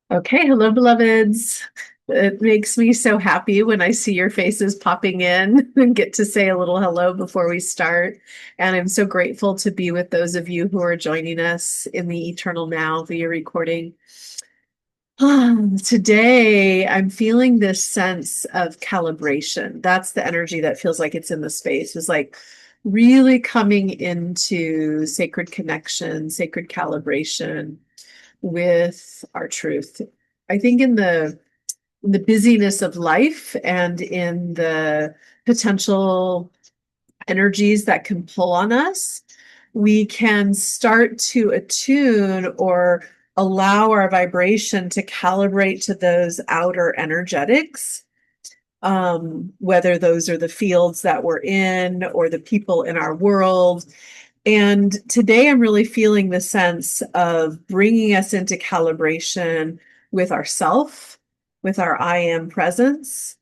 Okay, hello, beloveds. It makes me so happy when I see your faces popping in and get to say a little hello before we start. And I'm so grateful to be with those of you who are joining us in the Eternal Now via recording. Today, I'm feeling this sense of calibration. That's the energy that feels like it's in the space, is like really coming into sacred connection, sacred calibration with our truth. I think in the busyness of life and in the potential energies that can pull on us, we can start to attune or allow our vibration to calibrate to those outer energetics, whether those are the fields that we're in or the people in our world. And today I'm really feeling the sense of bringing us into calibration with ourself, with our I am presence,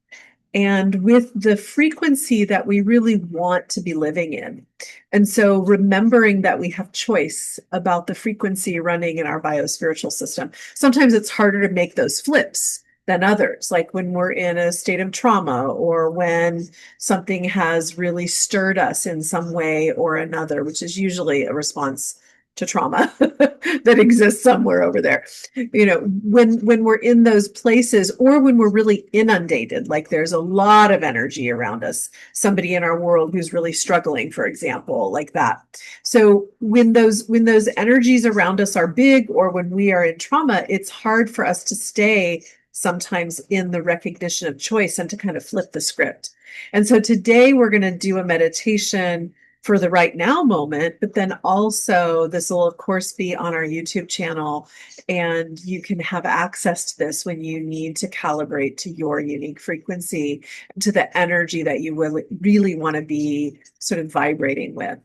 and with the frequency that we really want to be living in. And so remembering that we have choice about the frequency running in our biospiritual system. Sometimes it's harder to make those flips than others, like when we're in a state of trauma or when something has really stirred us in some way or another, which is usually a response to trauma that exists somewhere over there. When we're in those places, or when we're really inundated, like there's a lot of energy around us, somebody in our world who's really struggling, for example, like that. So when those energies around us are big, or when we are in trauma, it's hard for us to stay sometimes in the recognition of choice and to kind of flip the script. And so today we're going to do a meditation for the right now moment, but then also this will of course be on our YouTube channel, and you can have access to this when you need to calibrate to your unique frequency, to the energy that you really want to be sort of vibrating with.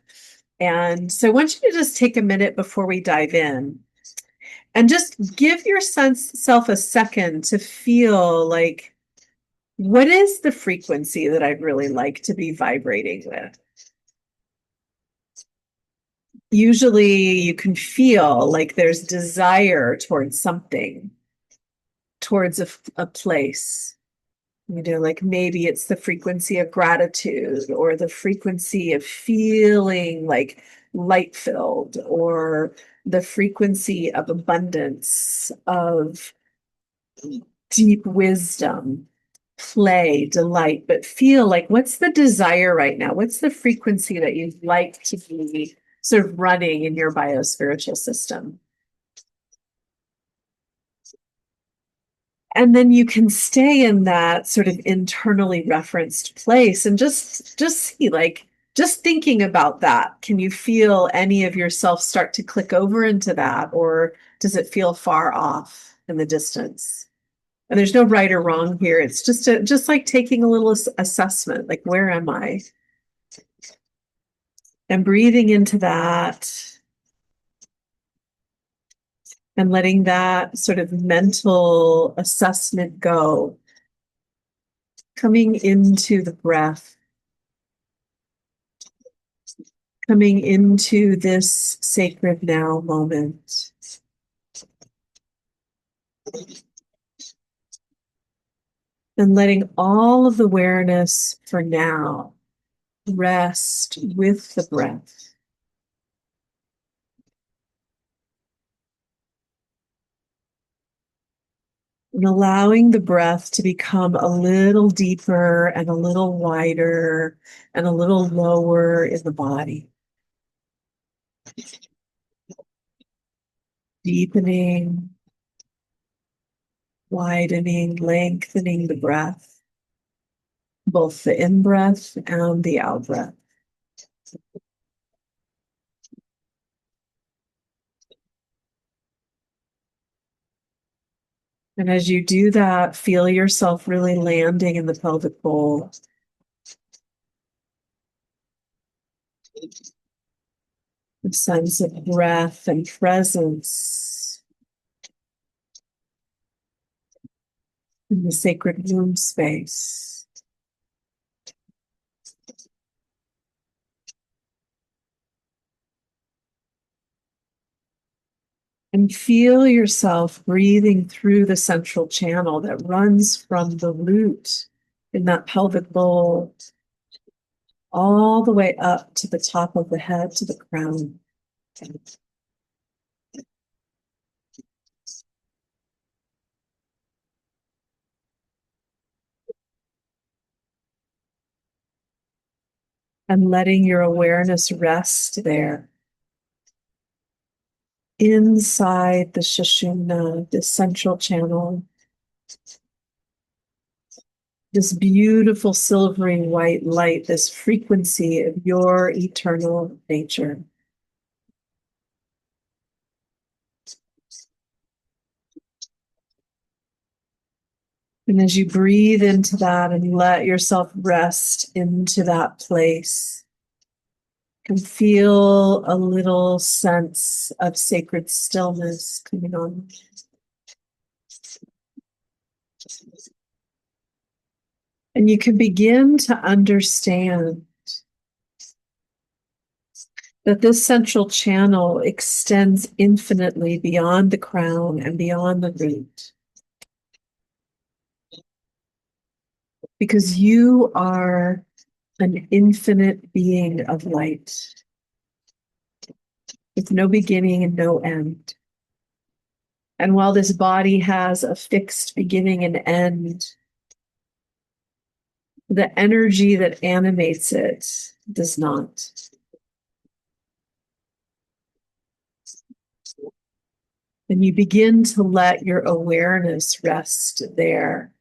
And so I want you to just take a minute before we dive in and just give yourself a second to feel like, what is the frequency that I'd really like to be vibrating with? Usually you can feel like there's desire towards something, towards a place. Like maybe it's the frequency of gratitude, or the frequency of feeling like light filled, or the frequency of abundance, of deep wisdom, play, delight. But feel like, what's the desire right now? What's the frequency that you'd like to be sort of running in your biospiritual system? And then you can stay in that sort of internally referenced place and just see, like, just thinking about that, can you feel any of yourself start to click over into that, or does it feel far off in the distance? And there's no right or wrong here. It's just like taking a little assessment, like, where am I? And breathing into that and letting that sort of mental assessment go, coming into the breath, coming into this sacred now moment. And letting all of the awareness for now rest with the breath. And allowing the breath to become a little deeper and a little wider and a little lower in the body. Deepening, widening, lengthening the breath, both the in breath and the out breath. And as you do that, feel yourself really landing in the pelvic bowl. A sense of breath and presence in the sacred womb space. And feel yourself breathing through the central channel that runs from the root in that pelvic bowl all the way up to the top of the head, to the crown. And letting your awareness rest there inside the Sushumna, the central channel, this beautiful silvery white light, this frequency of your eternal nature. And as you breathe into that and let yourself rest into that place, you can feel a little sense of sacred stillness coming on. And you can begin to understand that this central channel extends infinitely beyond the crown and beyond the root. Because you are an infinite being of light with no beginning and no end. And while this body has a fixed beginning and end, the energy that animates it does not. And you begin to let your awareness rest there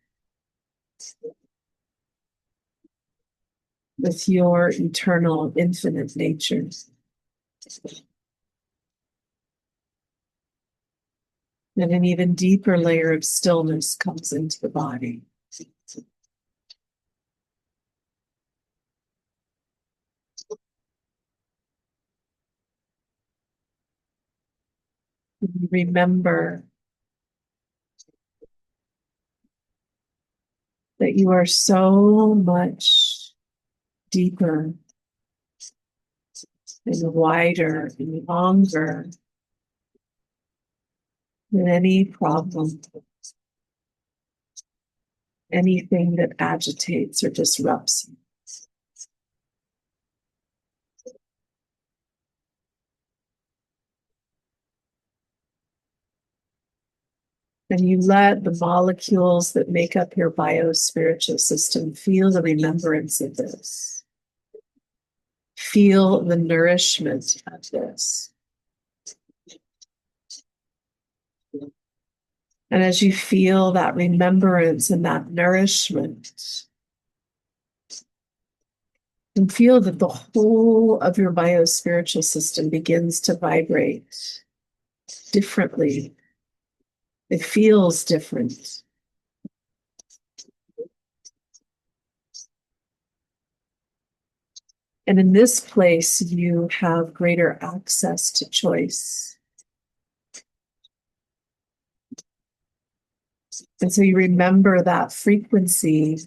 with your eternal, infinite nature. And an even deeper layer of stillness comes into the body. Remember that you are so much deeper and wider and longer than any problem, anything that agitates or disrupts you. And you let the molecules that make up your biospiritual system feel the remembrance of this. Feel the nourishment of this. And as you feel that remembrance and that nourishment, and feel that the whole of your biospiritual system begins to vibrate differently. It feels different. And in this place, you have greater access to choice. And so you remember that frequency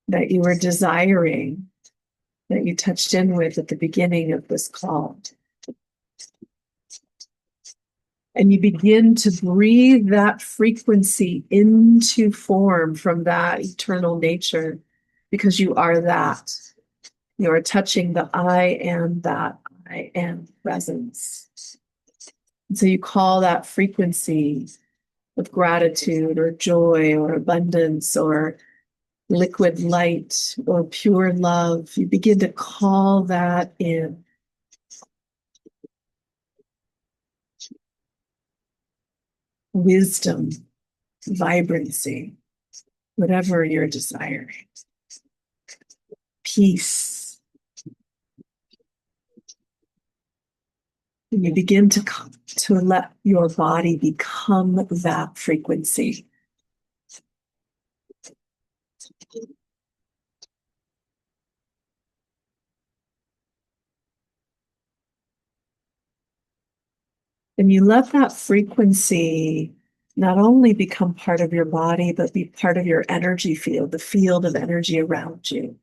that you were desiring, that you touched in with at the beginning of this call. And you begin to breathe that frequency into form from that eternal nature, because you are that. You are touching the I am that I am presence. And so you call that frequency of gratitude or joy or abundance or liquid light or pure love. You begin to call that in. Wisdom, vibrancy, whatever you're desiring. Peace. And you begin to let your body become that frequency. And you let that frequency not only become part of your body, but be part of your energy field, the field of energy around you.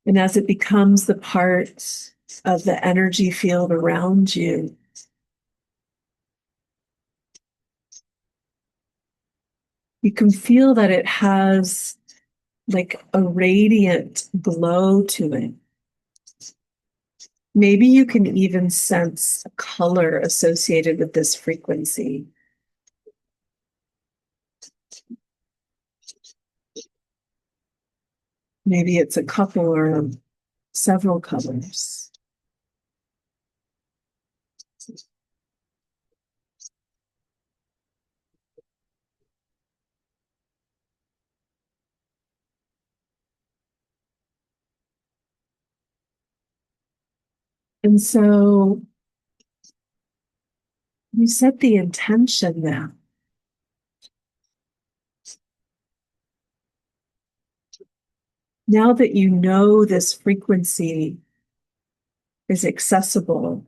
And as it becomes the part of the energy field around you, you can feel that it has like a radiant glow to it. Maybe you can even sense a color associated with this frequency. Maybe it's a couple or several colors. And so you set the intention now. Now that you know this frequency is accessible,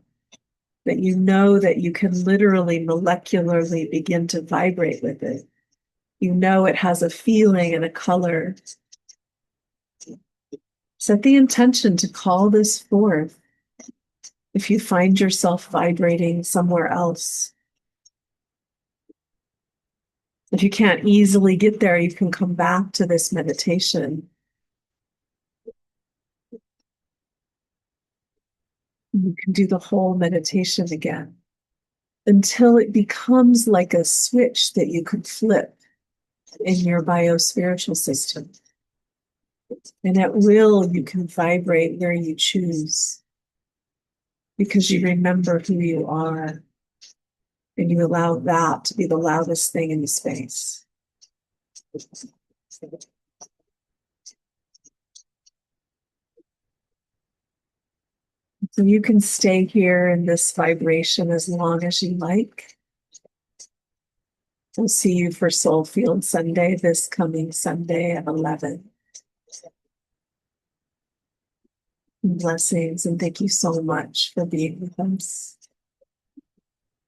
that you know that you can literally molecularly begin to vibrate with it. You know it has a feeling and a color. Set the intention to call this forth if you find yourself vibrating somewhere else. If you can't easily get there, you can come back to this meditation. You can do the whole meditation again until it becomes like a switch that you could flip in your biospiritual system. And at will, you can vibrate where you choose because you remember who you are and you allow that to be the loudest thing in the space. So you can stay here in this vibration as long as you like. We'll see you for Soul Field Sunday, this coming Sunday at 11. Blessings, and thank you so much for being with us.